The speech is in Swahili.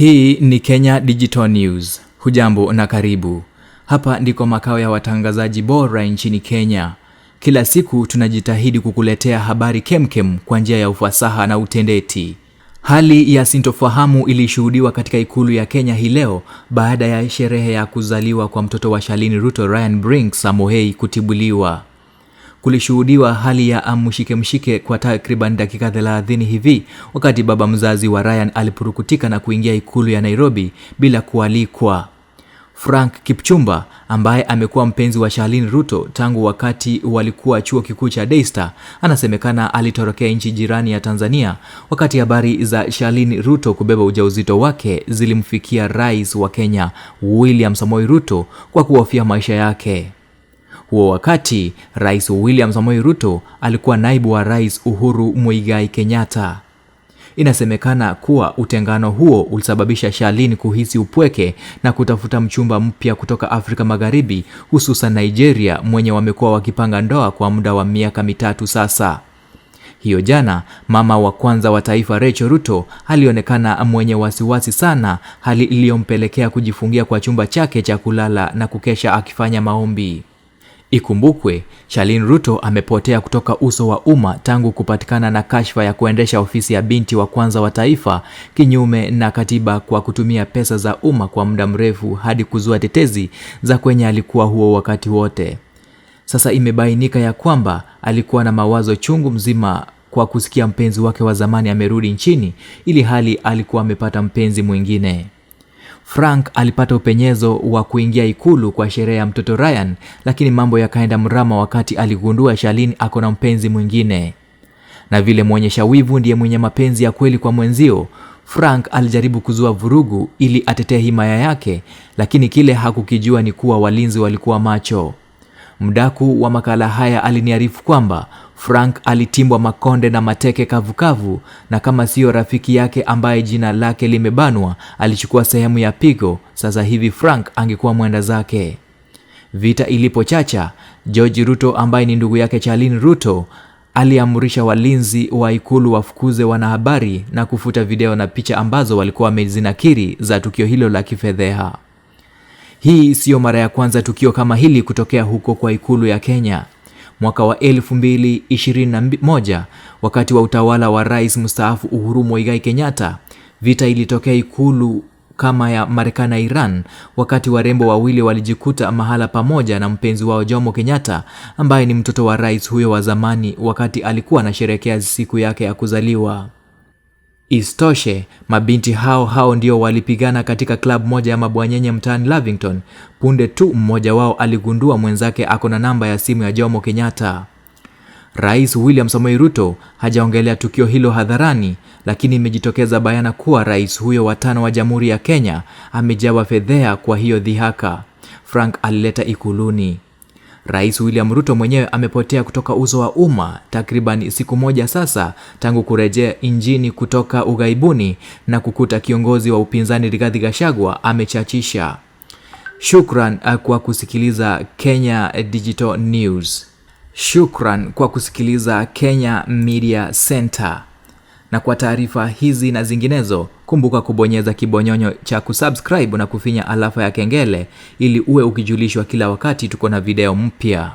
Hii ni Kenya Digital News. Hujambo na karibu. Hapa ndiko makao ya watangazaji bora nchini Kenya. Kila siku tunajitahidi kukuletea habari kemkem kwa njia ya ufasaha na utendeti. Hali ya sintofahamu ilishuhudiwa katika ikulu ya Kenya hii leo baada ya sherehe ya kuzaliwa kwa mtoto wa Shalini Ruto, Ryan Brinks Samoei, kutibuliwa. Kulishuhudiwa hali ya mshike kwa takriban dakika 30 hivi wakati baba mzazi wa Ryan alipurukutika na kuingia ikulu ya Nairobi bila kualikwa. Frank Kipchumba, ambaye amekuwa mpenzi wa Shalini Ruto tangu wakati walikuwa chuo kikuu cha Daystar, anasemekana alitorokea nchi jirani ya Tanzania wakati habari za Shalini Ruto kubeba ujauzito wake zilimfikia Rais wa Kenya William Samoei Ruto kwa kuhofia maisha yake. Huo wakati Rais William Samoei Ruto alikuwa naibu wa Rais Uhuru Muigai Kenyatta. Inasemekana kuwa utengano huo ulisababisha Shalini kuhisi upweke na kutafuta mchumba mpya kutoka Afrika Magharibi, hususan Nigeria, mwenye wamekuwa wakipanga ndoa kwa muda wa miaka 3 sasa. Hiyo jana, mama wa kwanza wa taifa Rachel Ruto alionekana mwenye wasiwasi sana, hali iliyompelekea kujifungia kwa chumba chake cha kulala na kukesha akifanya maombi. Ikumbukwe, Shalini Ruto amepotea kutoka uso wa umma tangu kupatikana na kashfa ya kuendesha ofisi ya binti wa kwanza wa taifa kinyume na katiba kwa kutumia pesa za umma kwa muda mrefu hadi kuzua tetezi za kwenye alikuwa huo wakati wote. Sasa imebainika ya kwamba alikuwa na mawazo chungu mzima kwa kusikia mpenzi wake wa zamani amerudi nchini, ili hali alikuwa amepata mpenzi mwingine. Frank alipata upenyezo wa kuingia ikulu kwa sherehe ya mtoto Ryan, lakini mambo yakaenda mrama wakati aligundua Shalini ako na mpenzi mwingine. Na vile muonyesha wivu ndiye mwenye mapenzi ya kweli kwa mwenzio, Frank alijaribu kuzua vurugu ili atetee himaya yake, lakini kile hakukijua ni kuwa walinzi walikuwa macho. Mdaku wa makala haya aliniarifu kwamba Frank alitimbwa makonde na mateke kavukavu, na kama sio rafiki yake ambaye jina lake limebanwa alichukua sehemu ya pigo, sasa hivi Frank angekuwa mwenda zake. Vita ilipochacha, George Ruto ambaye ni ndugu yake Shalini Ruto aliamrisha walinzi wa ikulu wafukuze wanahabari na kufuta video na picha ambazo walikuwa wamezinakiri za tukio hilo la kifedheha. Hii sio mara ya kwanza tukio kama hili kutokea huko kwa ikulu ya Kenya. Mwaka wa 2021, wakati wa utawala wa Rais mstaafu Uhuru Muigai Kenyatta, vita ilitokea ikulu kama ya Marekani na Iran, wakati warembo wawili walijikuta mahala pamoja na mpenzi wao Jomo Kenyatta, ambaye ni mtoto wa rais huyo wa zamani, wakati alikuwa anasherehekea siku yake ya kuzaliwa. Istoshe, mabinti hao ndio walipigana katika club moja ya mabwanyenye mtaani Lavington punde tu mmoja wao aligundua mwenzake ako na namba ya simu ya Jomo Kenyatta. Rais William Samoei Ruto hajaongelea tukio hilo hadharani, lakini imejitokeza bayana kuwa rais huyo wa 5 wa Jamhuri ya Kenya amejawa fedheha kwa hiyo dhihaka Frank alileta ikuluni. Rais William Ruto mwenyewe amepotea kutoka uso wa umma takriban siku moja sasa tangu kurejea injini kutoka ughaibuni na kukuta kiongozi wa upinzani Rigathi Gachagua amechachisha. Shukran kwa kusikiliza Kenya Digital News. Shukran kwa kusikiliza Kenya Media Center. Na kwa taarifa hizi na zinginezo, kumbuka kubonyeza kibonyonyo cha kusubscribe na kufinya alafa ya kengele ili uwe ukijulishwa kila wakati tuko na video mpya.